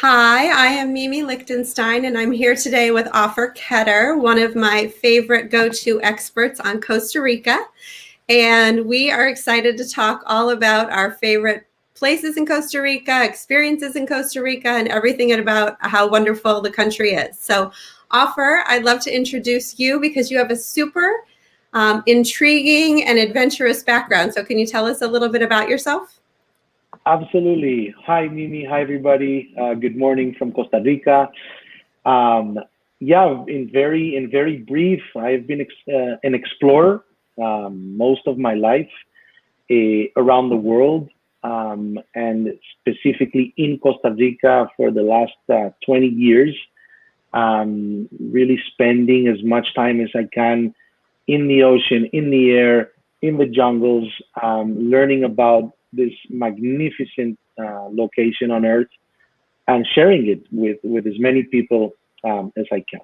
Hi, I am Mimi Lichtenstein, and I'm here today with Ofer Ketter, one of my favorite go-to experts on Costa Rica. And we are excited to talk all about our favorite places in Costa Rica, experiences in Costa Rica, and everything about how wonderful the country is. So, Ofer, I'd love to introduce you because you have a super intriguing and adventurous background. So can you tell us a little bit about yourself? Absolutely. Hi, Mimi. Hi, everybody. Good morning from Costa Rica. Um, yeah, in very brief, I've been an explorer most of my life around the world, and specifically in Costa Rica for the last 20 years. Really spending as much time as I can in the ocean, in the air, in the jungles, learning about this magnificent location on Earth and sharing it with as many people as I can.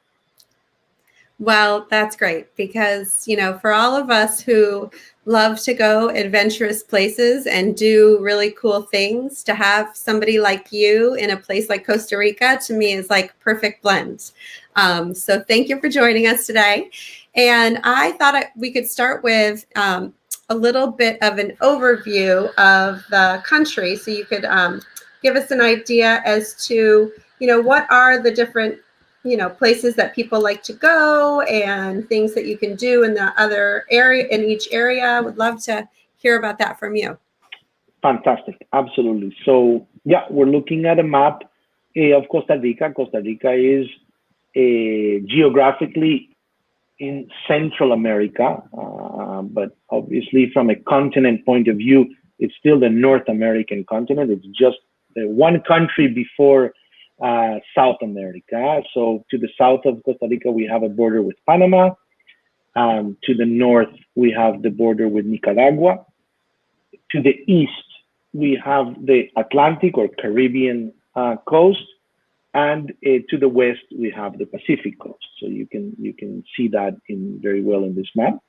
Well, that's great because, for all of us who love to go adventurous places and do really cool things, to have somebody like you in a place like Costa Rica, to me, is like perfect blend. So thank you for joining us today. And I thought we could start with a little bit of an overview of the country. So you could give us an idea as to, what are the different places that people like to go and things that you can do in the other area, in each area. Would love to hear about that from you. Fantastic. Absolutely. So, yeah, we're looking at a map of Costa Rica. Costa Rica is geographically in Central America, but obviously from a continent point of view, it's still the North American continent. It's just one country before South America. So to the south of Costa Rica, we have a border with Panama. To the north, we have the border with Nicaragua. To the east, we have the Atlantic or Caribbean coast, and to the west we have the Pacific coast. So you can see that very well in this map.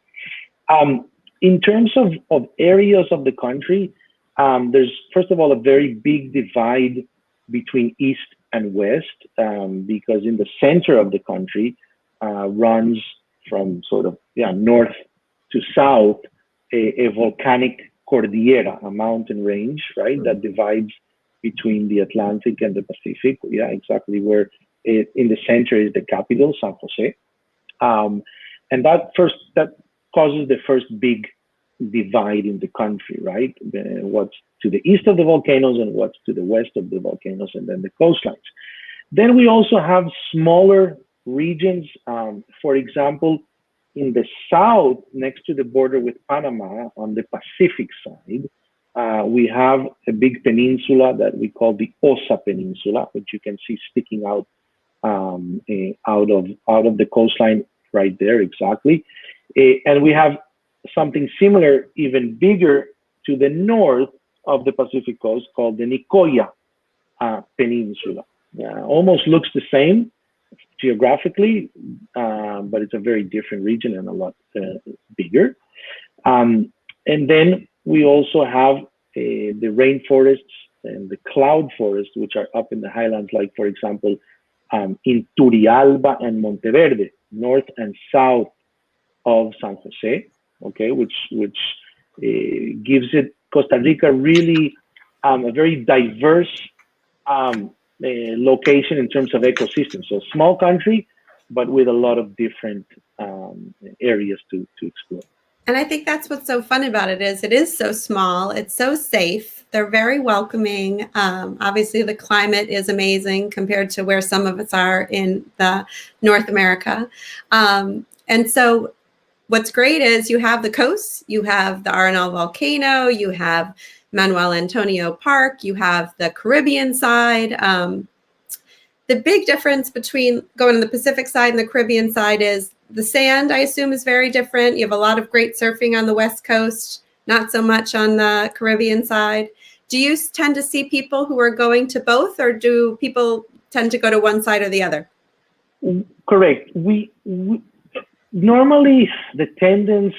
In terms of areas of the country, there's first of all a very big divide between east and west, because in the center of the country runs from sort of north to south a volcanic cordillera, a mountain range, right, that divides between the Atlantic and the Pacific. Yeah, exactly. Where in the center is the capital, San Jose, and that causes the first big divide in the country, right? What's to the east of the volcanoes and what's to the west of the volcanoes, and then the coastlines. Then we also have smaller regions. For example, in the south, next to the border with Panama, on the Pacific side, we have a big peninsula that we call the Osa Peninsula, which you can see sticking out out of the coastline right there, exactly. And we have something similar, even bigger, to the north of the Pacific coast called the Nicoya Peninsula. Almost looks the same geographically, but it's a very different region and a lot bigger. And then we also have the rainforests and the cloud forests, which are up in the highlands, like, for example, in Turrialba and Monteverde, north and south of San Jose, okay, which gives it Costa Rica really a very diverse location in terms of ecosystem. So small country, but with a lot of different areas to explore. And I think that's what's so fun about it is so small, it's so safe, they're very welcoming. Obviously, the climate is amazing compared to where some of us are in the North America. And so what's great is you have the coast, you have the Arenal volcano, you have Manuel Antonio Park, you have the Caribbean side. The big difference between going to the Pacific side and the Caribbean side is the sand, I assume, is very different. You have a lot of great surfing on the West Coast, not so much on the Caribbean side. Do you tend to see people who are going to both, or do people tend to go to one side or the other? Correct. We normally the tendency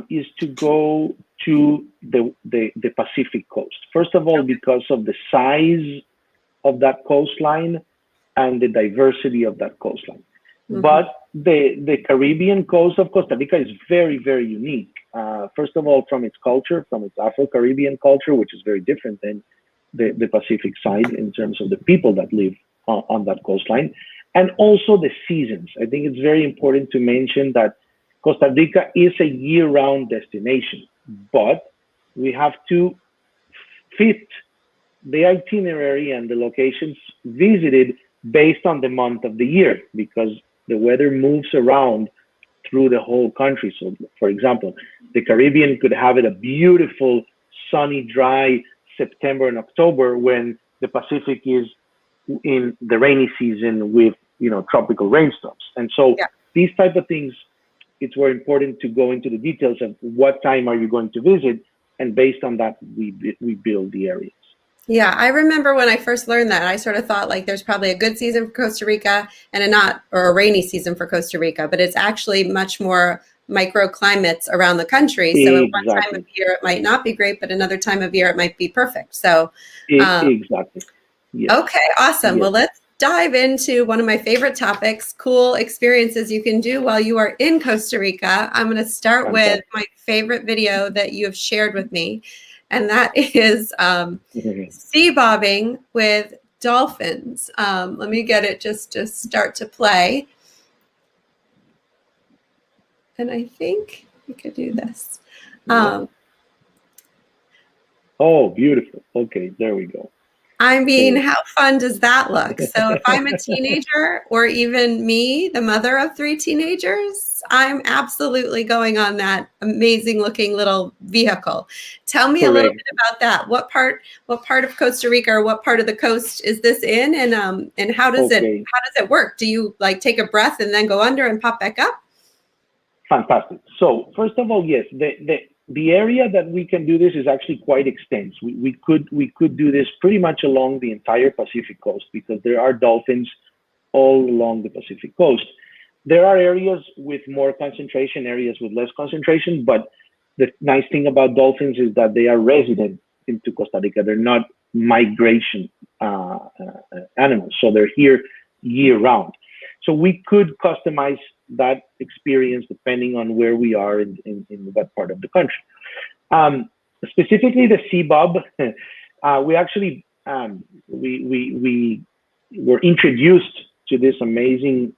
is to go to the Pacific coast. First of all, because of the size of that coastline and the diversity of that coastline. Mhm. But the Caribbean coast of Costa Rica is very, very unique. First of all, from its culture, from its Afro-Caribbean culture, which is very different than the Pacific side in terms of the people that live on that coastline. And also the seasons. I think it's very important to mention that Costa Rica is a year-round destination, but we have to fit the itinerary and the locations visited based on the month of the year, because the weather moves around through the whole country. So, for example, the Caribbean could have it a beautiful, sunny, dry September and October, when the Pacific is in the rainy season with, tropical rainstorms. And so these type of things, it's very important to go into the details of what time are you going to visit, and based on that, we build the areas. Yeah, I remember when I first learned that, I sort of thought like there's probably a good season for Costa Rica and a rainy season for Costa Rica, but it's actually much more microclimates around the country. So at one time of year it might not be great, but another time of year it might be perfect. So exactly. Yes. Okay, awesome. Yes. Well, let's dive into one of my favorite topics, cool experiences you can do while you are in Costa Rica. I'm going to start with my favorite video that you have shared with me, and that is seabobbing with dolphins. Let me get it just to start to play. And I think we could do this. Oh, beautiful. Okay, there we go. I mean, how fun does that look? So if I'm a teenager, or even me, the mother of 3 teenagers, I'm absolutely going on that amazing looking little vehicle. Tell me a little bit about that. What part of Costa Rica, or what part of the coast is this in? And how does it work? Do you like take a breath and then go under and pop back up? Fantastic. So first of all, yes, the area that we can do this is actually quite extensive. We could do this pretty much along the entire Pacific coast, because there are dolphins all along the Pacific coast. There are areas with more concentration, areas with less concentration, but the nice thing about dolphins is that they are resident into Costa Rica. They're not migration animals, so they're here year round. So we could customize that experience depending on where we are in what part of the country. Specifically the seabob, we actually we were introduced to this amazing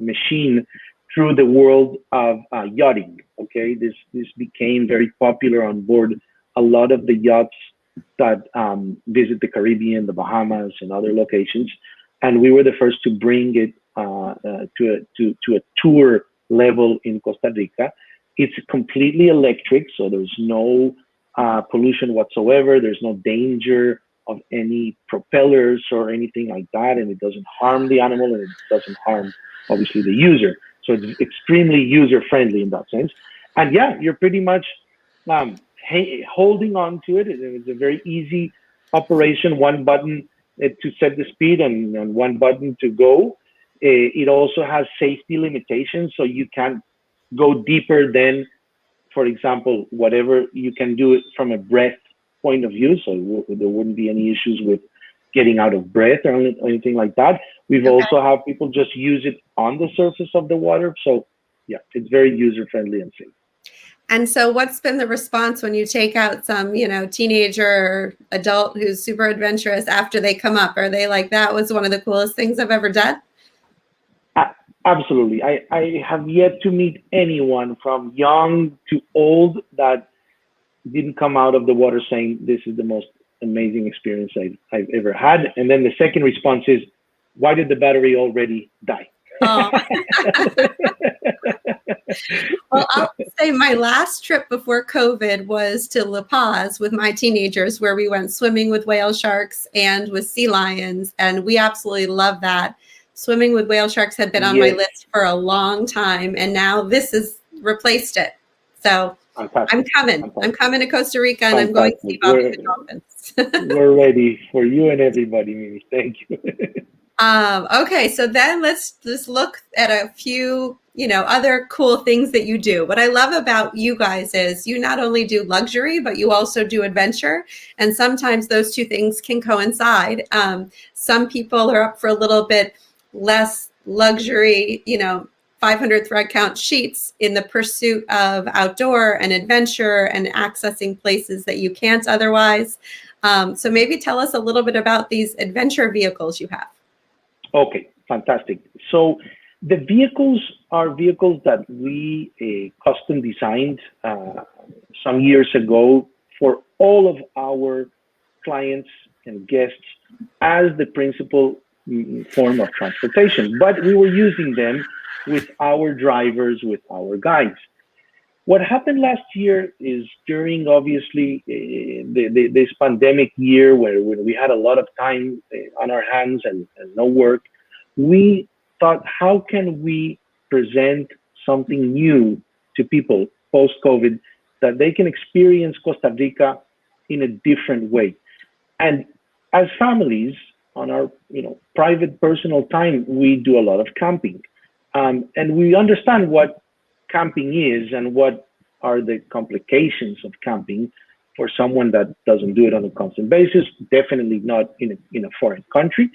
machine through the world of yachting. Okay, this became very popular on board a lot of the yachts that visit the Caribbean, the Bahamas, and other locations, and we were the first to bring it to a tour level in Costa Rica. It's completely electric, so there's no pollution whatsoever. There's no danger of any propellers or anything like that, and it doesn't harm the animal, and it doesn't harm, obviously, the user. So it's extremely user-friendly in that sense. And yeah, you're pretty much holding on to it. It's a very easy operation, one button to set the speed and one button to go. It also has safety limitations, so you can't go deeper than, for example, whatever you can do it from a breath point of view. So there wouldn't be any issues with getting out of breath or anything like that. We've also have people just use it on the surface of the water. So yeah, it's very user-friendly and safe. And so what's been the response when you take out some, teenager or adult who's super adventurous after they come up? Are they like, that was one of the coolest things I've ever done? Absolutely. I have yet to meet anyone from young to old that didn't come out of the water saying, this is the most amazing experience I've ever had. And then the second response is, why did the battery already die? Oh. Well, I'll say my last trip before COVID was to La Paz with my teenagers, where we went swimming with whale sharks and with sea lions. And we absolutely love that. Swimming with whale sharks had been on my list for a long time, and now this has replaced it. So I'm coming. I'm coming to Costa Rica, and I'm going to see about the dolphins. We're ready for you and everybody, Mimi. Thank you. Okay, so then let's just look at a few, other cool things that you do. What I love about you guys is you not only do luxury, but you also do adventure. And sometimes those two things can coincide. Some people are up for a little bit less luxury, 500 thread count sheets in the pursuit of outdoor and adventure and accessing places that you can't otherwise. So maybe tell us a little bit about these adventure vehicles you have. Okay, fantastic. So the vehicles are vehicles that we custom designed some years ago for all of our clients and guests as the principal form of transportation. But we were using them with our drivers, with our guides. What happened last year is during obviously this pandemic year where we had a lot of time on our hands and no work, we thought, how can we present something new to people post-COVID that they can experience Costa Rica in a different way? And as families, on our private personal time, we do a lot of camping, and we understand what camping is and what are the complications of camping for someone that doesn't do it on a constant basis, definitely not in a foreign country.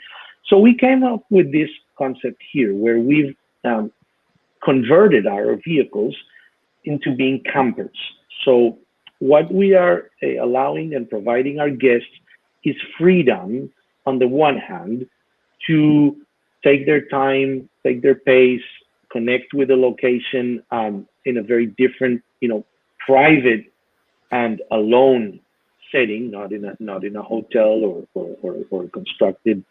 So we came up with this concept here where we've converted our vehicles into being campers. So what we are allowing and providing our guests is freedom on the one hand to take their time, take their pace, connect with the location in a very different, private and alone setting, not in a hotel or a constructed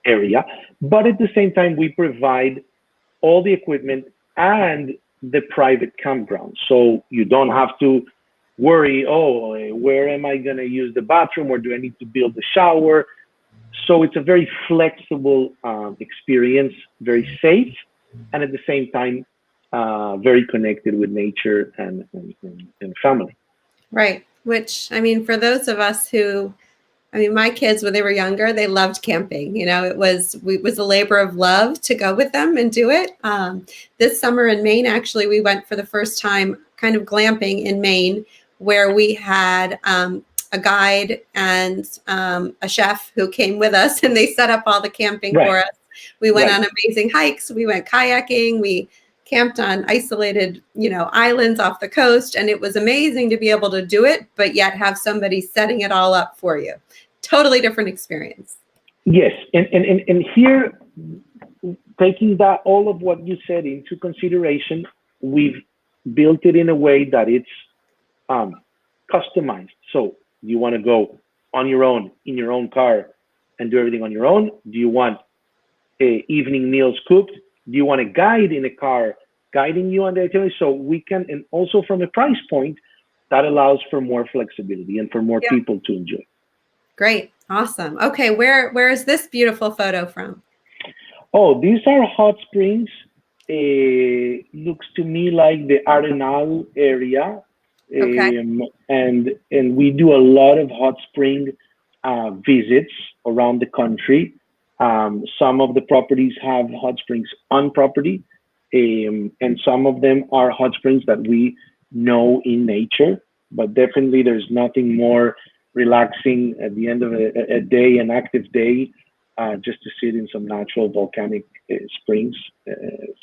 area. But at the same time, we provide all the equipment and the private campground. So you don't have to worry, where am I going to use the bathroom, or do I need to build the shower? So it's a very flexible experience, very safe, and at the same time, very connected with nature and family. Right. Which, for those of us who, my kids, when they were younger, they loved camping. It was a labor of love to go with them and do it. This summer in Maine, actually, we went for the first time kind of glamping in Maine, where we had a guide and a chef who came with us, and they set up all the camping for us. We went on amazing hikes. We went kayaking. We camped on isolated, islands off the coast. And it was amazing to be able to do it, but yet have somebody setting it all up for you. Totally different experience. Yes. And here, taking that, all of what you said into consideration, we've built it in a way that it's customized. So you want to go on your own, in your own car, and do everything on your own? Do you want evening meals cooked? Do you want a guide in a car guiding you on the itinerary? So we can, and also from a price point, that allows for more flexibility and for more people to enjoy. Great. Awesome. Okay. Where is this beautiful photo from? Oh, these are hot springs. Looks to me like the Arenal area. Okay. And we do a lot of hot spring visits around the country. Some of the properties have hot springs on property, and some of them are hot springs that we know in nature. But definitely, there's nothing more relaxing at the end of a day, an active day, just to sit in some natural volcanic springs,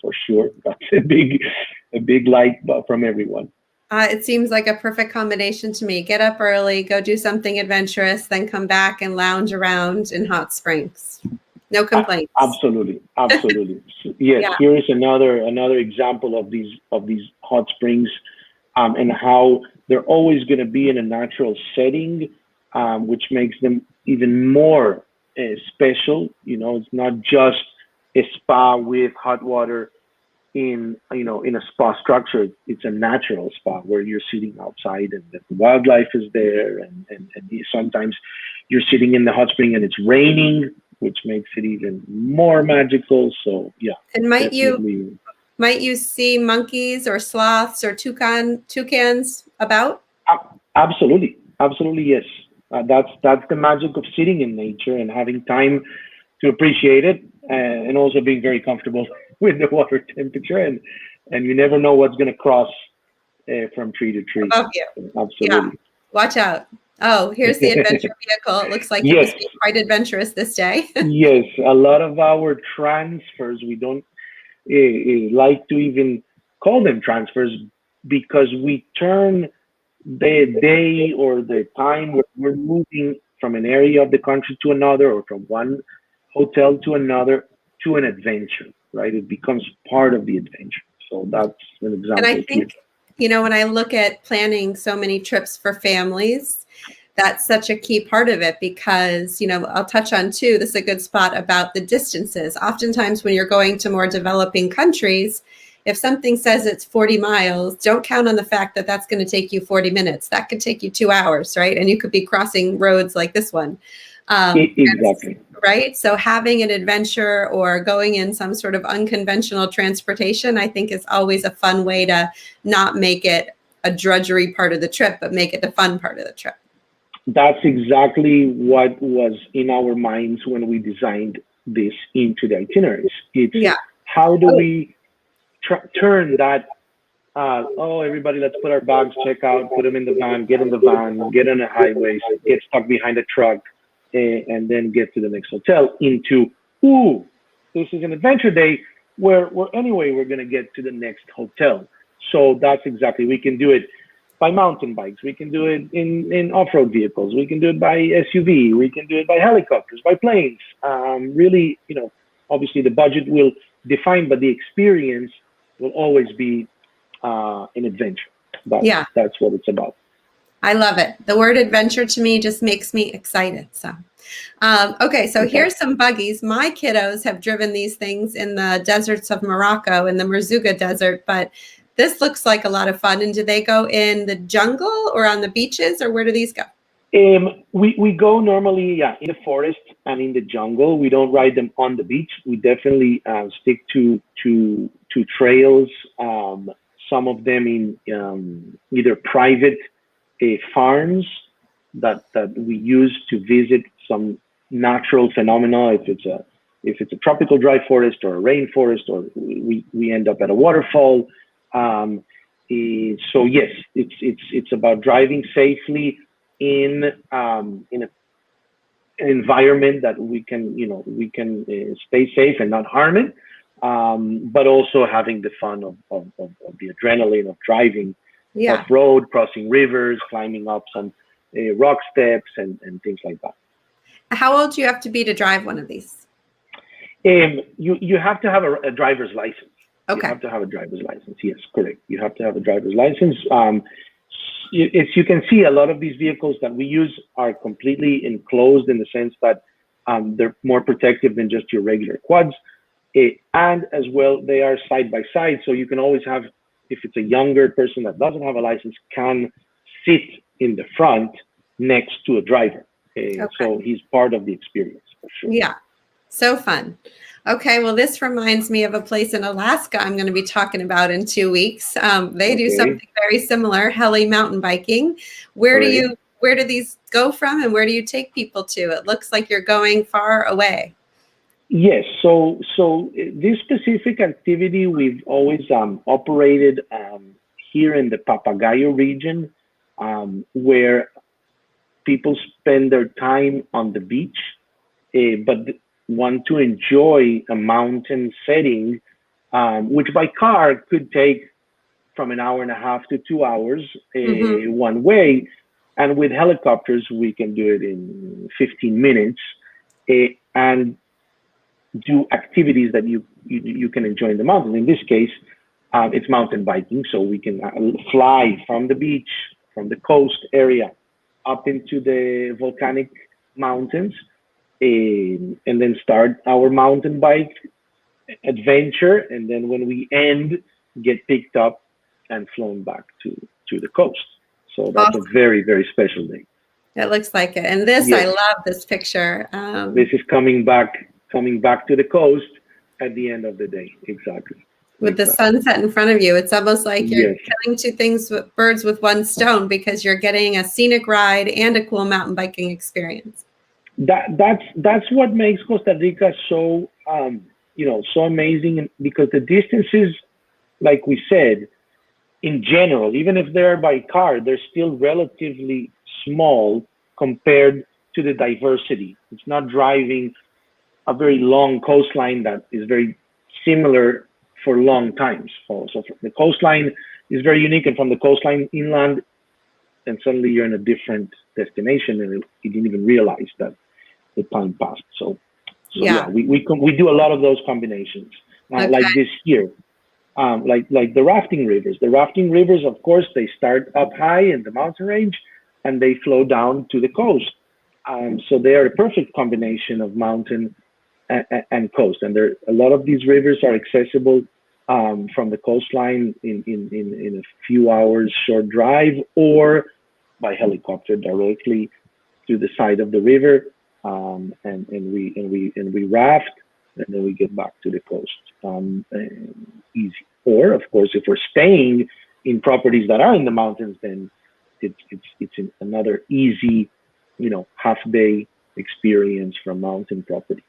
for sure. That's a big like from everyone. It seems like a perfect combination to me. Get up early, go do something adventurous, then come back and lounge around in hot springs. No complaints. Absolutely. Yes. Here is another example of these hot springs, and how they're always going to be in a natural setting, which makes them even more special. It's not just a spa with hot water in a spa structure. It's a natural spa where you're sitting outside and the wildlife is there, and sometimes you're sitting in the hot spring and it's raining, which makes it even more magical. So yeah. And might you see monkeys or sloths or toucans about? Absolutely, yes. That's the magic of sitting in nature and having time to appreciate it. and also being very comfortable with the water temperature, and you never know what's going to cross from tree to tree. Above you. Absolutely. Yeah. Watch out. Oh, here's the adventure vehicle. It looks like it Yes. must be quite adventurous this day. Yes, a lot of our transfers, we don't like to even call them transfers, because we turn the day or the time where we're moving from an area of the country to another, or from one hotel to another, to an adventure, right? It becomes part of the adventure. So that's an example. And I think, when I look at planning so many trips for families, that's such a key part of it, because, I'll touch on too, this is a good spot about the distances. Oftentimes when you're going to more developing countries, if something says it's 40 miles, don't count on the fact that that's going to take you 40 minutes. That could take you 2 hours, right? And you could be crossing roads like this one. Exactly. Right? So having an adventure or going in some sort of unconventional transportation, I think, is always a fun way to not make it a drudgery part of the trip, but make it the fun part of the trip. That's exactly what was in our minds when we designed this into the itineraries. It's how do we turn that, everybody, let's put our bags, check out, put them in the van, get on the highways, get stuck behind a truck, and then get to the next hotel, into, this is an adventure day where anyway, we're going to get to the next hotel. So that's exactly, we can do it by mountain bikes, we can do it in off-road vehicles, we can do it by SUV, we can do it by helicopters, by planes. Really, obviously the budget will define, but the experience will always be an adventure. That's what it's about. I love it. The word adventure to me just makes me excited. So, here's some buggies. My kiddos have driven these things in the deserts of Morocco, in the Merzouga Desert, but this looks like a lot of fun. And do they go in the jungle or on the beaches, or where do these go? We go normally, in the forest and in the jungle. We don't ride them on the beach. We definitely stick to trails. Some of them in either private farms that we use to visit some natural phenomena. If it's a tropical dry forest or a rainforest, or we end up at a waterfall. So yes, it's about driving safely in an environment that we can stay safe and not harm it, but also having the fun of the adrenaline of driving off-road, crossing rivers, climbing up some rock steps and things like that. How old do you have to be to drive one of these? You have to have a driver's license. Okay. You have to have a driver's license. Yes, correct. You have to have a driver's license. As you can see, a lot of these vehicles that we use are completely enclosed, in the sense that they're more protective than just your regular quads. And as well, they are side by side. So you can always have, if it's a younger person that doesn't have a license, can sit in the front next to a driver. So he's part of the experience, for sure. Yeah, so fun. Okay, well, this reminds me of a place in Alaska I'm going to be talking about in 2 weeks. They do something very similar, heli-mountain biking. Where do these go from, and where do you take people to? It looks like you're going far away. Yes, so this specific activity we've always operated here in the Papagayo region, where people spend their time on the beach, but want to enjoy a mountain setting, which by car could take from an hour and a half to 2 hours one way. And with helicopters, we can do it in 15 minutes and do activities that you can enjoy in the mountain. In this case, it's mountain biking. So we can fly from the beach, from the coast area, up into the volcanic mountains, and then start our mountain bike adventure. And then when we end, get picked up and flown back to the coast. So that's awesome. A very, very special day. It looks like it. And this, yes. I love this picture. This is coming back to the coast at the end of the day. Exactly. With the sunset in front of you. It's almost like you're killing two birds with one stone, because you're getting a scenic ride and a cool mountain biking experience. That's what makes Costa Rica so so amazing because the distances, like we said, in general, even if they're by car, they're still relatively small compared to the diversity. It's not driving a very long coastline that is very similar for long times. So the coastline is very unique, and from the coastline inland, and suddenly you're in a different destination, and you didn't even realize that the time passed. So yeah, we do a lot of those combinations, like this year. Like the rafting rivers. The rafting rivers, of course, they start up high in the mountain range and they flow down to the coast. So they are a perfect combination of mountain and coast. And a lot of these rivers are accessible from the coastline in a few hours short drive, or by helicopter directly to the side of the river, and we raft, and then we get back to the coast easy. Or, of course, if we're staying in properties that are in the mountains, then it's another easy, half-day experience from mountain properties.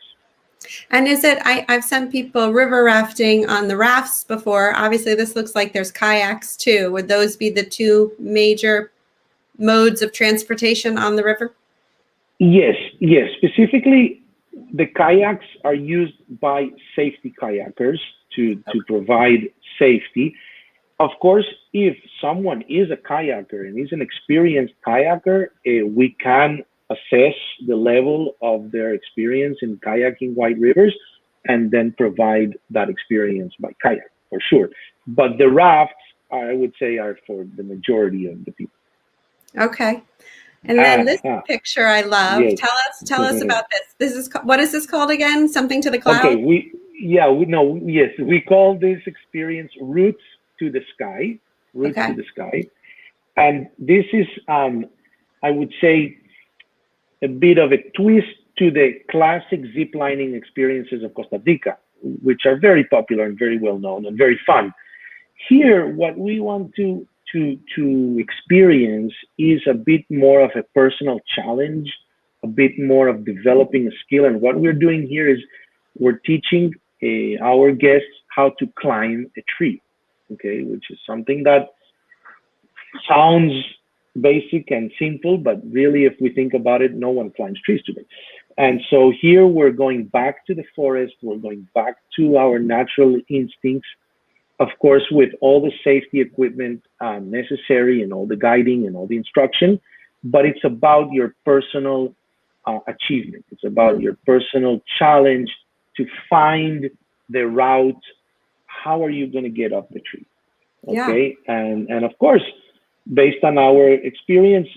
And is it, I've sent people river rafting on the rafts before. Obviously, this looks like there's kayaks too. Would those be the two major modes of transportation on the river? Yes. Specifically, the kayaks are used by safety kayakers to provide safety. Of course, if someone is a kayaker and is an experienced kayaker, we can assess the level of their experience in kayaking wide rivers and then provide that experience by kayak, for sure. But the rafts, I would say, are for the majority of the people. Okay. And then this picture I love. Yes. Tell us about this. What is this called again? Something to the cloud? Okay, we call this experience Roots to the Sky. Roots to the Sky. And this is, I would say, a bit of a twist to the classic ziplining experiences of Costa Rica, which are very popular and very well known and very fun. Here, what we want to experience is a bit more of a personal challenge, a bit more of developing a skill. And what we're doing here is we're teaching our guests how to climb a tree, okay, which is something that sounds basic and simple, but really, if we think about it, no one climbs trees today. And so here we're going back to the forest, we're going back to our natural instincts, of course, with all the safety equipment necessary and all the guiding and all the instruction, but it's about your personal achievement. It's about your personal challenge to find the route. How are you going to get up the tree? Okay. Yeah. And of course, based on our experience,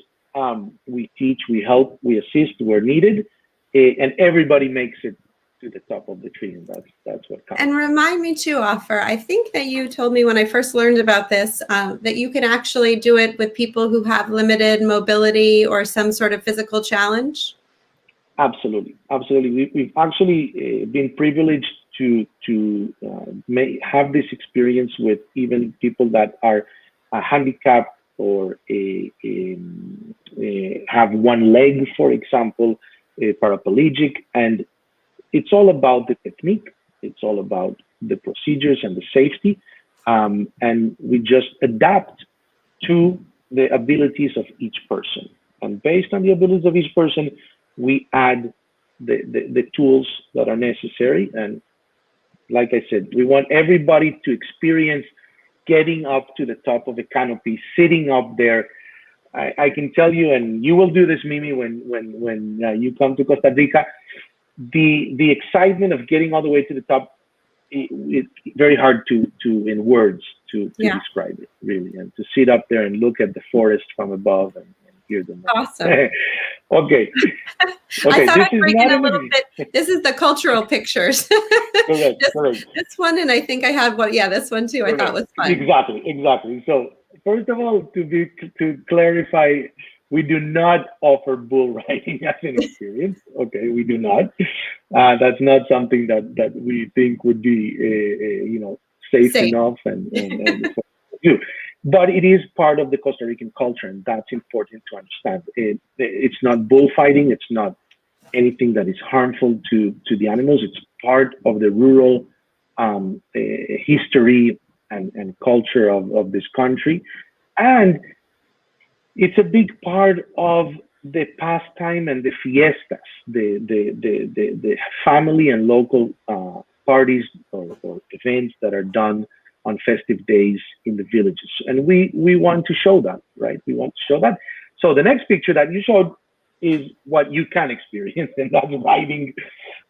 we teach, we help, we assist where needed, and everybody makes it to the top of the tree, and that's what counts. And remind me too, Ofer, I think that you told me when I first learned about this, that you can actually do it with people who have limited mobility or some sort of physical challenge. Absolutely. We've actually been privileged to have this experience with even people that are handicapped or have one leg, for example, paraplegic, and it's all about the technique. It's all about the procedures and the safety, and we just adapt to the abilities of each person. And based on the abilities of each person, we add the tools that are necessary. And like I said, we want everybody to experience getting up to the top of a canopy, sitting up there. I can tell you, and you will do this, Mimi, when you come to Costa Rica, the excitement of getting all the way to the top, it's very hard to in words to describe it, really. And to sit up there and look at the forest from above and hear them. Awesome. Okay. I thought I'd bring in a little bit. This is the cultural pictures. Correct. This one, and I think I had one. Yeah, this one too. Correct. I thought was fun. Exactly. So first of all, to clarify, we do not offer bull riding as an experience. Okay, we do not. That's not something that we think would be safe enough and do. But it is part of the Costa Rican culture, and that's important to understand. It's not bullfighting. It's not anything that is harmful to the animals. It's part of the rural history and culture of this country. And it's a big part of the pastime and the fiestas, the family and local parties or events that are done on festive days in the villages. And we want to show that, right? We want to show that. So the next picture that you showed is what you can experience, and that's riding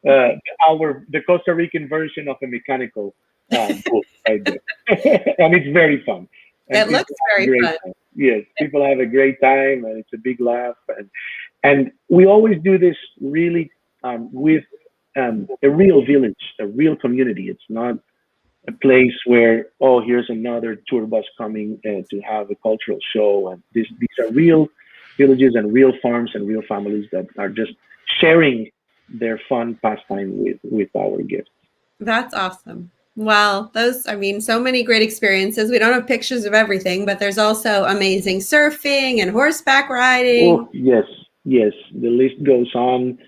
the Costa Rican version of a mechanical boat right there. And it's very fun. And It looks very fun. time. Yes, people have a great time, and it's a big laugh. And we always do this really with a real village, a real community. It's not a place where, oh, here's another tour bus coming to have a cultural show. And these are real villages and real farms and real families that are just sharing their fun pastime with our guests. That's awesome. Well, so many great experiences. We don't have pictures of everything, but there's also amazing surfing and horseback riding. Oh, yes. The list goes on.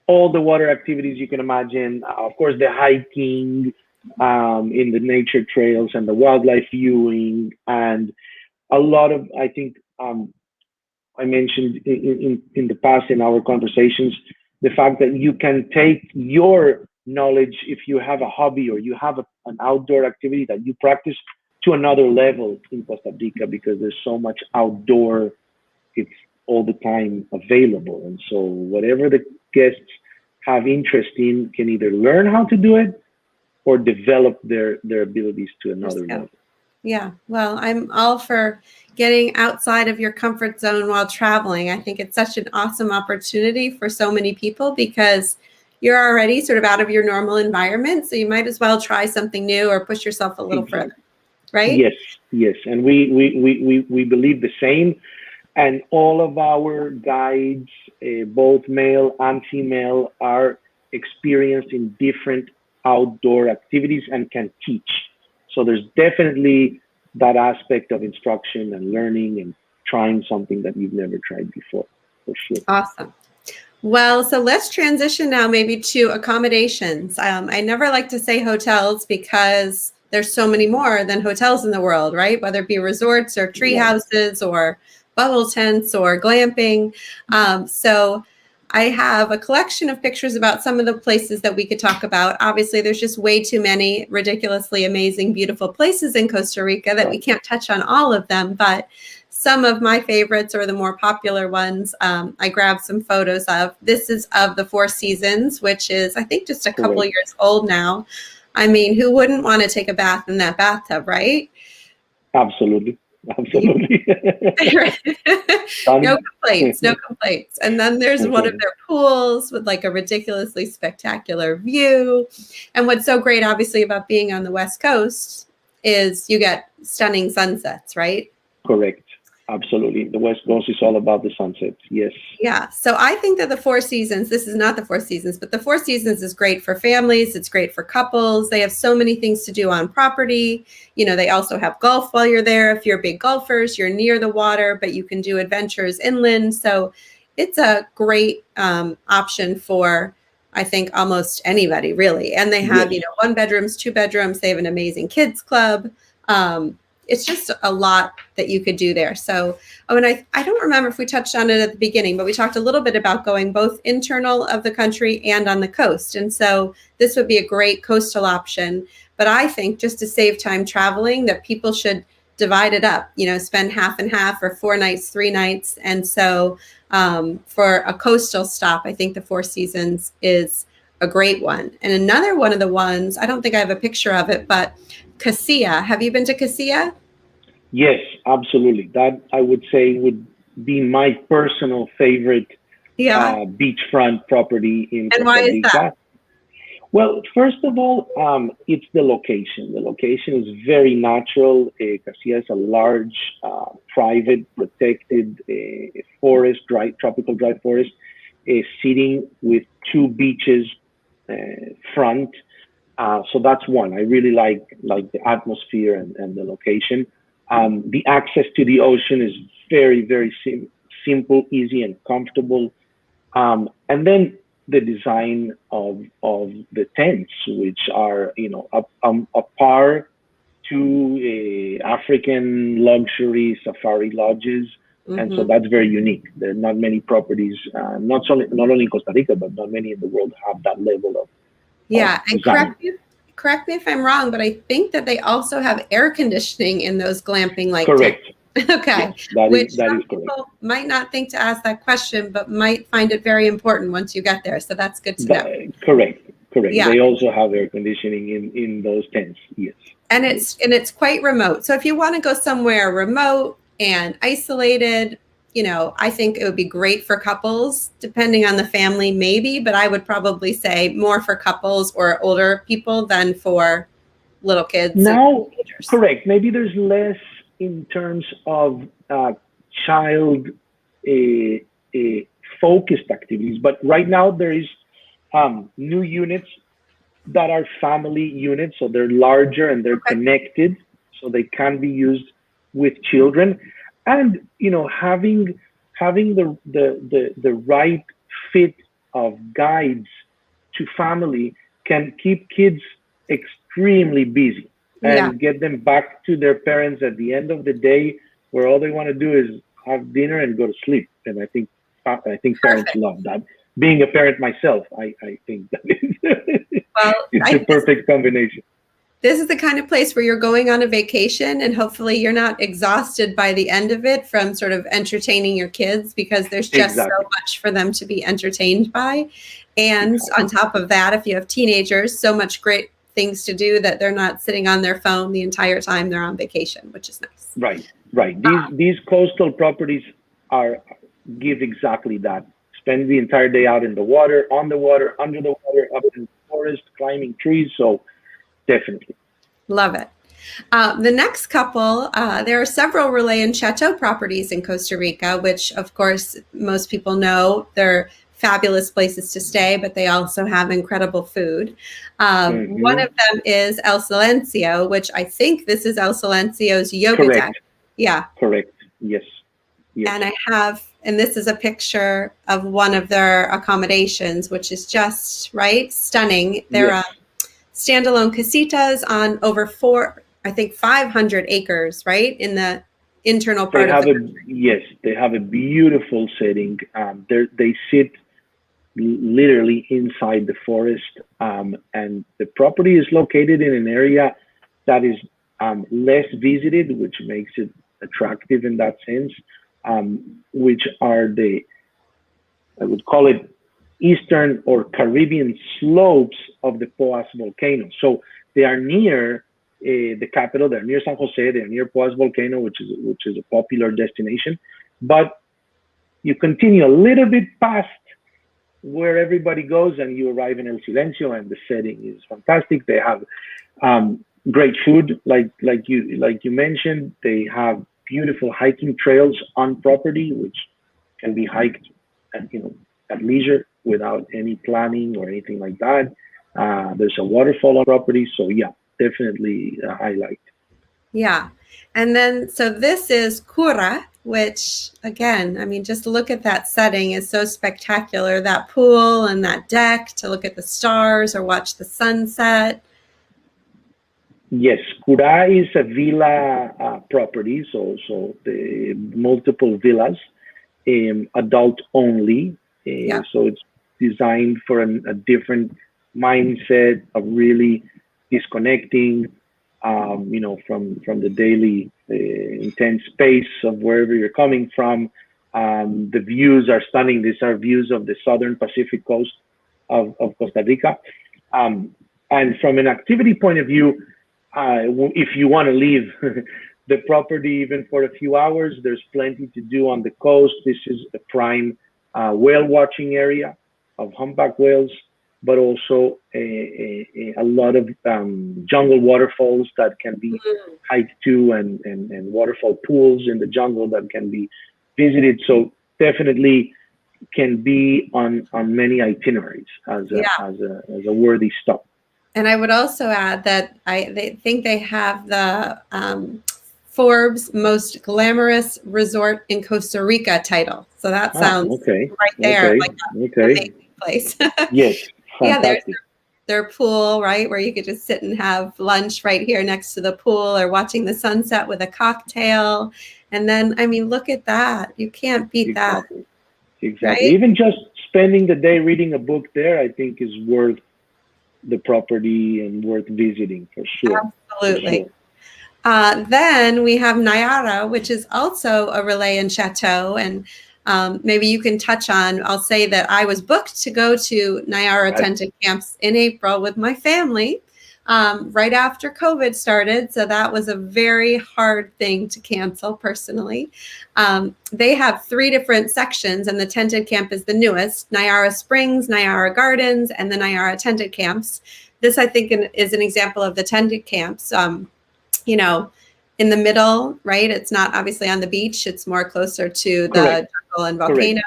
All the water activities you can imagine. Of course, the hiking in the nature trails and the wildlife viewing, and a lot of, I think, I mentioned in the past in our conversations, the fact that you can take your knowledge, if you have a hobby or you have an outdoor activity that you practice, to another level in Costa Rica, because there's so much outdoor, it's all the time available. And so whatever the guests have interest in can either learn how to do it or develop their abilities to another level. Yeah, well, I'm all for getting outside of your comfort zone while traveling. I think it's such an awesome opportunity for so many people because you're already sort of out of your normal environment. So you might as well try something new or push yourself a little further, right? Yes. And we believe the same. And all of our guides, both male and female, are experienced in different outdoor activities and can teach. So there's definitely that aspect of instruction and learning and trying something that you've never tried before, for sure. Awesome. Well, so let's transition now maybe to accommodations. I never like to say hotels because there's so many more than hotels in the world, right? Whether it be resorts or tree houses or bubble tents or glamping. So I have a collection of pictures about some of the places that we could talk about. Obviously, there's just way too many ridiculously amazing, beautiful places in Costa Rica that we can't touch on all of them. But some of my favorites or the more popular ones, I grabbed some photos of. This is of the Four Seasons, which is, I think, just a couple years old now. I mean, who wouldn't want to take a bath in that bathtub, right? Absolutely. No complaints. And then there's one of their pools with like a ridiculously spectacular view. And what's so great, obviously, about being on the West Coast is you get stunning sunsets, right? Correct. Absolutely. The West Coast is all about the sunsets. Yes. Yeah. So I think that the Four Seasons, this is not the Four Seasons, but the Four Seasons is great for families. It's great for couples. They have so many things to do on property. You know, they also have golf while you're there. If you're big golfers, you're near the water, but you can do adventures inland. So it's a great option for, I think, almost anybody, really. And they have, 1 bedrooms, 2 bedrooms. They have an amazing kids club. It's just a lot that you could do there. So, I don't remember if we touched on it at the beginning, but we talked a little bit about going both internal of the country and on the coast. And so this would be a great coastal option. But I think just to save time traveling, that people should divide it up, spend half and half or 4 nights, 3 nights. And so for a coastal stop, I think the Four Seasons is a great one. And another one of the ones, I don't think I have a picture of it, but Kasiiya. Have you been to Kasiiya? Yes, absolutely. That I would say would be my personal favorite beachfront property in Costa Rica. And why is that? Well, first of all, it's the location. The location is very natural. Kasiiya is a large, private, protected forest, tropical dry forest, sitting with 2 beaches front. So that's one. I really like the atmosphere and the location. The access to the ocean is very, very simple, easy, and comfortable. And then the design of the tents, which are, a par to African luxury safari lodges. And so that's very unique. There are not many properties, not only in Costa Rica, but not many in the world have that level of and correct me if I'm wrong, but I think that they also have air conditioning in those glamping like correct. Tents. Okay. Yes, that Which is some correct. people might not think to ask that question, but might find it very important once you get there. So that's good to know. Correct. Yeah. They also have air conditioning in those tents. Yes. And it's quite remote. So if you want to go somewhere remote and isolated, I think it would be great for couples, depending on the family, maybe, but I would probably say more for couples or older people than for little kids. Now, correct. Maybe there's less in terms of child focused activities, but right now there is new units that are family units, so they're larger and they're connected, so they can be used with children, and having the right fit of guides to family can keep kids extremely busy and get them back to their parents at the end of the day, where all they want to do is have dinner and go to sleep. And I think parents love that. Being a parent myself, I think that it's a perfect combination. This is the kind of place where you're going on a vacation, and hopefully you're not exhausted by the end of it from sort of entertaining your kids, because there's just so much for them to be entertained by. And on top of that, if you have teenagers, so much great things to do that they're not sitting on their phone the entire time they're on vacation, which is nice. Right. These coastal properties give exactly that. Spend the entire day out in the water, on the water, under the water, up in the forest, climbing trees. So definitely. Love it. The next couple, there are several relay and chateau properties in Costa Rica, which of course most people know. They're fabulous places to stay, but they also have incredible food. One of them is El Silencio, which I think this is El Silencio's yoga deck. Yeah. Correct. Yes. And this is a picture of one of their accommodations, which is just stunning. They're standalone casitas on over 500 acres, right, in the internal part of the country. Yes, they have a beautiful setting. They sit literally inside the forest, and the property is located in an area that is less visited, which makes it attractive in that sense. Which are I would call it eastern or Caribbean slopes of the Poas volcano. So they are near the capital. They're near San Jose. They're near Poas volcano, which is a popular destination. But you continue a little bit past where everybody goes, and you arrive in El Silencio, and the setting is fantastic. They have great food, like you mentioned. They have beautiful hiking trails on property, which can be hiked at leisure without any planning or anything like that. There's a waterfall on property, so definitely a highlight. Yeah, and then so this is Kura, which again, just look at that setting, is so spectacular. That pool and that deck to look at the stars or watch the sunset. Yes, Kura is a villa property, so the multiple villas, adult only. So it's designed for a different mindset of really disconnecting, from the daily intense pace of wherever you're coming from. The views are stunning. These are views of the southern Pacific coast of Costa Rica. And from an activity point of view, if you want to leave the property even for a few hours, there's plenty to do on the coast. This is a prime whale watching area of humpback whales, but also a lot of jungle waterfalls that can be hiked to, and waterfall pools in the jungle that can be visited. So definitely can be on many itineraries as a worthy stop. And I would also add that they think they have the Forbes Most Glamorous Resort in Costa Rica title. So that sounds right there like a amazing place. Yes, Yeah, there's fantastic. their pool, right, where you could just sit and have lunch right here next to the pool or watching the sunset with a cocktail. And then, I mean, look at that. You can't beat that, Exactly. Exactly. right? Even just spending the day reading a book there, I think is worth the property and worth visiting for sure. For Absolutely. sure. Then we have Nayara, which is also a relay and chateau. And maybe you can touch on, I'll say that I was booked to go to Nayara Right. tented camps in April with my family right after COVID started. So that was a very hard thing to cancel personally. They have 3 different sections, and the tented camp is the newest: Nayara Springs, Nayara Gardens, and the Nayara tented camps. This, I think, is an example of the tented camps. You know, in the middle, right? It's not obviously on the beach. It's more closer to Correct. the jungle and Correct. volcano.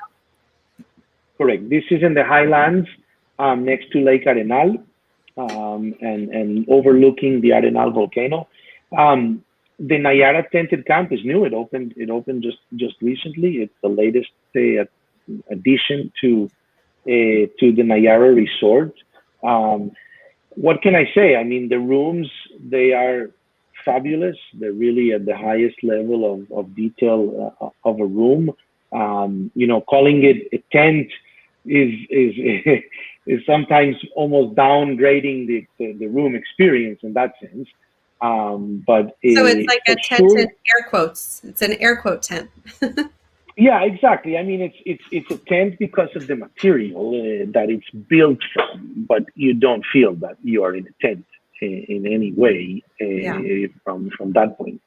Correct. This is in the highlands next to Lake Arenal and overlooking the Arenal volcano. The Nayara tented camp is new. It opened just recently. It's the latest addition to the Nayara resort. Um, what can I say? I mean, the rooms, they are fabulous. They're really at the highest level of detail of a room. Calling it a tent is is sometimes almost downgrading the room experience in that sense. But So it's like for a tented sure, air quotes. It's an air quote tent. yeah, exactly. I mean, it's a tent because of the material that it's built from, but you don't feel that you are in a tent in any way Yeah. from that point.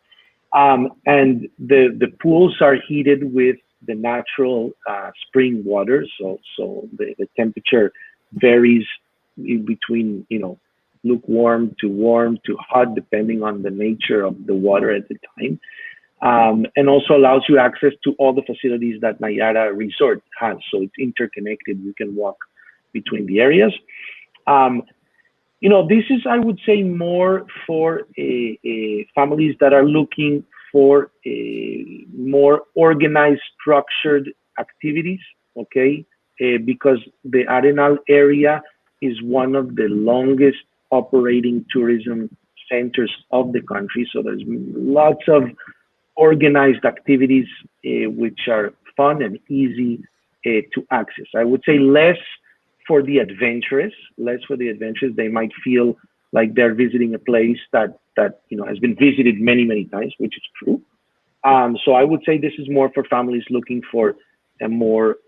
And the pools are heated with the natural spring water, so the temperature varies in between, lukewarm to warm to hot, depending on the nature of the water at the time, and also allows you access to all the facilities that Nayara Resort has. So it's interconnected. You can walk between the areas. Um, this is, I would say, more for families that are looking for more organized, structured activities, okay? Because the Arenal area is one of the longest operating tourism centers of the country. So there's lots of organized activities which are fun and easy to access. I would say less for the adventurous. They might feel like they're visiting a place that has been visited many times, which is true. So I would say this is more for families looking for a more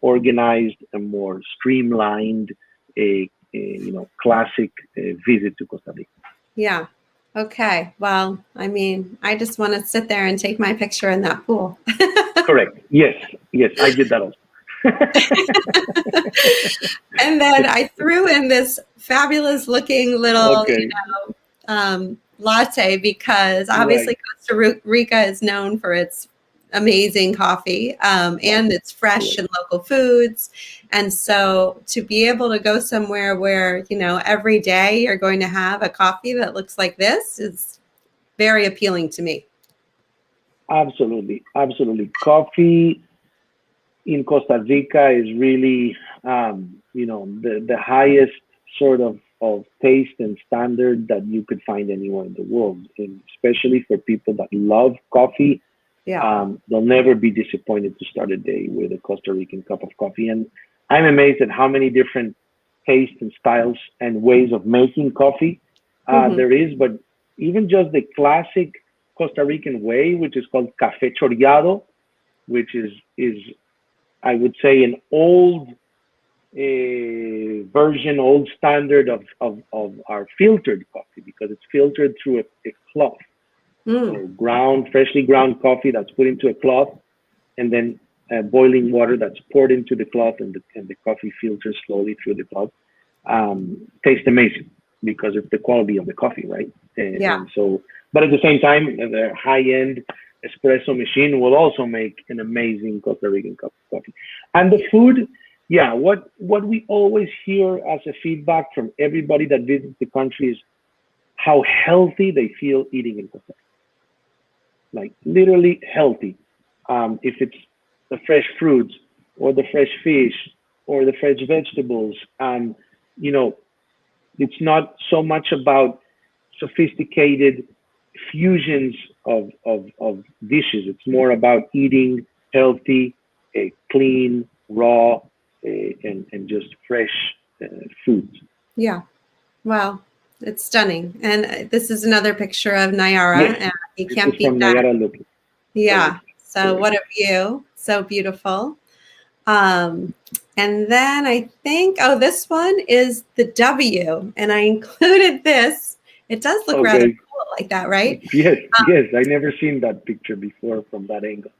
organized, a more streamlined, classic visit to Costa Rica. Yeah. Okay. Well, I mean, I just want to sit there and take my picture in that pool. Correct. Yes. Yes, I did that also. And then I threw in this fabulous looking little, Okay. latte, because Right. obviously Costa Rica is known for its amazing coffee Right. and its fresh Correct. and local foods. And so to be able to go somewhere where, every day you're going to have a coffee that looks like this is very appealing to me. Absolutely. Absolutely. Coffee in Costa Rica is really, the highest sort of taste and standard that you could find anywhere in the world, and especially for people that love coffee. Yeah. They'll never be disappointed to start a day with a Costa Rican cup of coffee. And I'm amazed at how many different tastes and styles and ways of making coffee Mhm. there is. But even just the classic Costa Rican way, which is called café choreado, which is I would say an old version, old standard of our filtered coffee, because it's filtered through a cloth. Mm. So freshly ground coffee that's put into a cloth, and then boiling water that's poured into the cloth, and the coffee filters slowly through the cloth. Tastes amazing because it's the quality of the coffee, right? Yeah. And so, but at the same time, the high-end espresso machine will also make an amazing Costa Rican cup of coffee. And the food, yeah, what we always hear as a feedback from everybody that visits the country is how healthy they feel eating in Costa Rica, like literally healthy. If it's the fresh fruits or the fresh fish or the fresh vegetables. You know, it's not so much about sophisticated fusions of dishes. It's more about eating healthy, clean, raw, and just fresh foods. Yeah. Wow. It's stunning. And this is another picture of Nayara. Yes, And you this can't is beat from that. Nayara looking. Yeah. Correct. So Correct. what a view. So beautiful. Um, and then I think, oh, this one is the W. And I included this. It does look rather Okay. cool like that, right? Yes, yes. I never seen that picture before from that angle.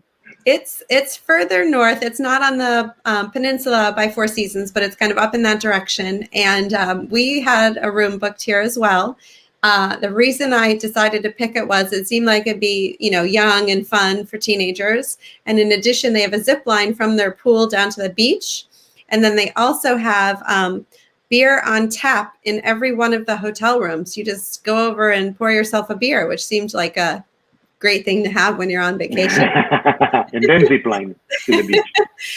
It's further north. It's not on the peninsula by Four Seasons, but it's kind of up in that direction. And we had a room booked here as well. The reason I decided to pick it was it seemed like it'd be, you know, young and fun for teenagers. And in addition, they have a zip line from their pool down to the beach. And then they also have beer on tap in every one of the hotel rooms. You just go over and pour yourself a beer, which seemed like a great thing to have when you're on vacation. And then zipline to the beach.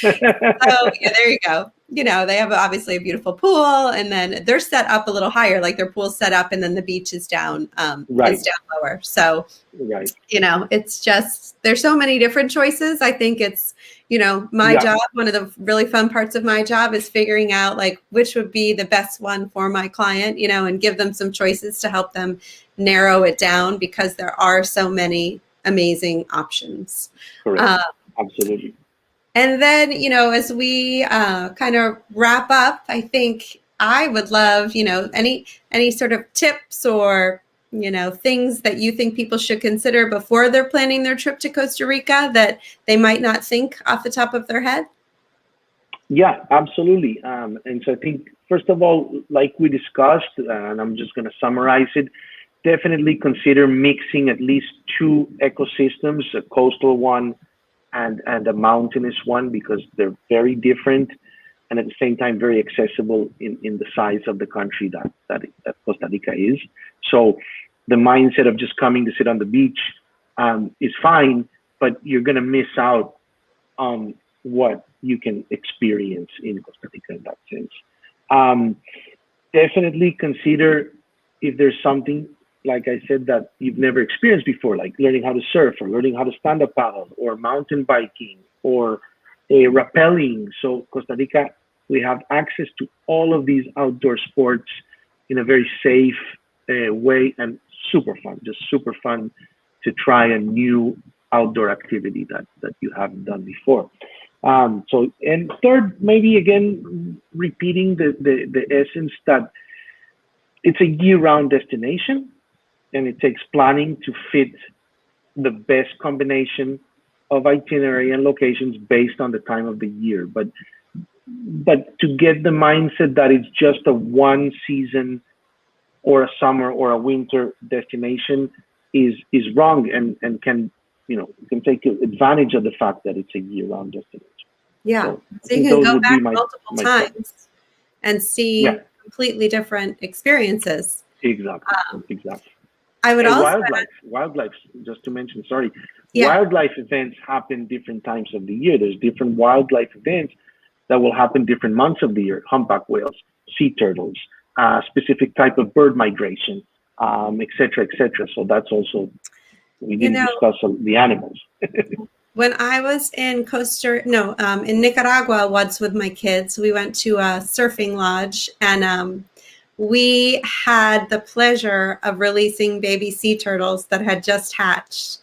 So yeah, there you go. You know, they have obviously a beautiful pool, and then they're set up a little higher, like their pool's set up, and then the beach is down, Right. is down lower. So, Right. you know, it's just there's so many different choices. I think it's, you know, my Yeah. job. One of the really fun parts of my job is figuring out like which would be the best one for my client, you know, and give them some choices to help them narrow it down because there are so many amazing options. Correct. Absolutely. And then, you know, as we kind of wrap up, I think I would love, you know, any sort of tips or, you know, things that you think people should consider before they're planning their trip to Costa Rica that they might not think off the top of their head. Yeah, absolutely. And so I think, first of all, like we discussed, and I'm just going to summarize it, definitely consider mixing at least two ecosystems, a coastal one and a mountainous one, because they're very different and at the same time very accessible in the size of the country that Costa Rica is. So the mindset of just coming to sit on the beach is fine, but you're going to miss out on what you can experience in Costa Rica in that sense. Definitely consider if there's something, like I said, that you've never experienced before, like learning how to surf or learning how to stand up paddle or mountain biking or rappelling. So Costa Rica, we have access to all of these outdoor sports in a very safe way and super fun, just super fun to try a new outdoor activity that you haven't done before. So, and third, maybe again, repeating the essence that it's a year-round destination and it takes planning to fit the best combination of itinerary and locations based on the time of the year. But to get the mindset that it's just a one season or a summer or a winter destination is wrong and can, you know, can take advantage of the fact that it's a year-round destination. Yeah, so you can go back multiple times and see completely different experiences. Exactly. Exactly. I would also wildlife. Just to mention, sorry, wildlife events happen different times of the year. There's different wildlife events that will happen different months of the year. Humpback whales, sea turtles, specific type of bird migration, et cetera, et cetera. So that's also, we didn't discuss the animals. When I was in in Nicaragua once with my kids, we went to a surfing lodge and we had the pleasure of releasing baby sea turtles that had just hatched.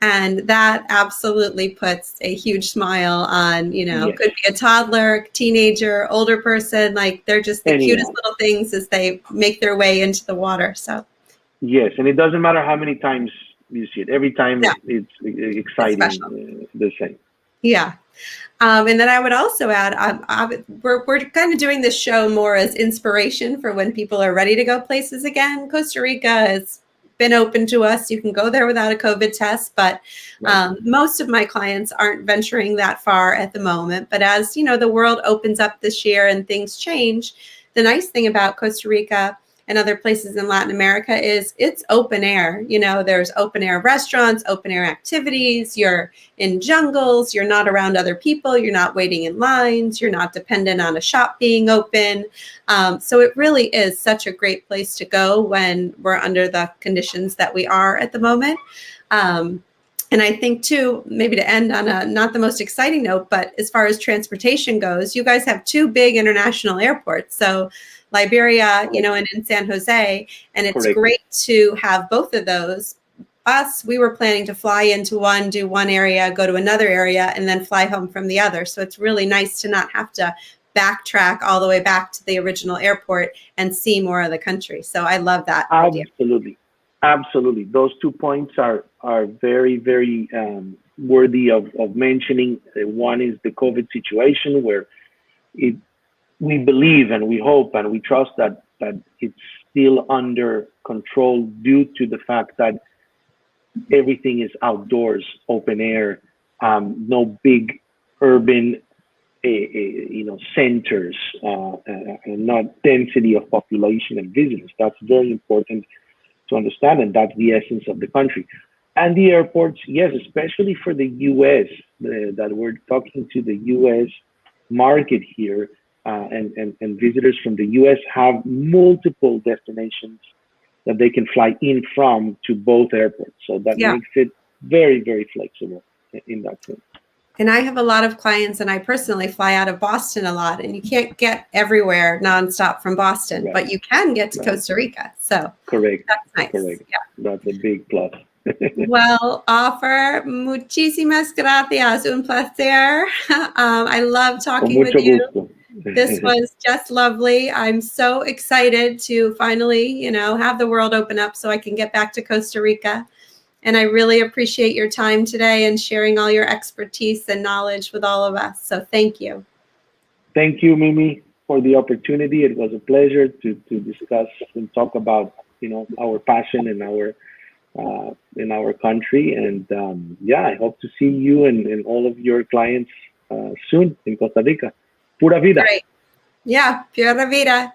And that absolutely puts a huge smile on, you know, could be a toddler, teenager, older person. Like they're just the cutest little things as they make their way into the water. So yes, and it doesn't matter how many times you see it. Every time it's exciting, the same. Yeah. And then I would also add, we're kind of doing this show more as inspiration for when people are ready to go places again. Costa Rica has been open to us. You can go there without a COVID test, but most of my clients aren't venturing that far at the moment. But as you know, the world opens up this year and things change. The nice thing about Costa Rica and other places in Latin America is it's open air. You know, there's open air restaurants, open air activities. You're in jungles. You're not around other people. You're not waiting in lines. You're not dependent on a shop being open. So it really is such a great place to go when we're under the conditions that we are at the moment. And I think too, maybe to end on a not the most exciting note, but as far as transportation goes, you guys have two big international airports. So Liberia, you know, and in San Jose, and it's Correct. great to have both of those. We were planning to fly into one, do one area, go to another area, and then fly home from the other. So it's really nice to not have to backtrack all the way back to the original airport and see more of the country. So I love that idea. Absolutely. Those 2 points are very, very worthy of mentioning. One is the COVID situation, where we believe and we hope and we trust that it's still under control due to the fact that everything is outdoors, open air, no big urban centers, and not density of population and visitors. That's very important to understand, and that's the essence of the country. And the airports, yes, especially for the U.S., that we're talking to the U.S. market here, and visitors from the U.S. have multiple destinations that they can fly in from to both airports. So that makes it very, very flexible in that sense. And I have a lot of clients, and I personally fly out of Boston a lot, and you can't get everywhere nonstop from Boston, but you can get to Costa Rica. So correct. That's nice. Correct. Yeah. That's a big plus. Well, Ofer, muchísimas gracias. Un placer. I love talking with you. Gusto. This was just lovely. I'm so excited to finally, have the world open up so I can get back to Costa Rica. And I really appreciate your time today and sharing all your expertise and knowledge with all of us. So thank you. Thank you, Mimi, for the opportunity. It was a pleasure to discuss and talk about, our passion and in our country. And I hope to see you and all of your clients soon in Costa Rica. Pura vida. Great. Yeah, pura vida.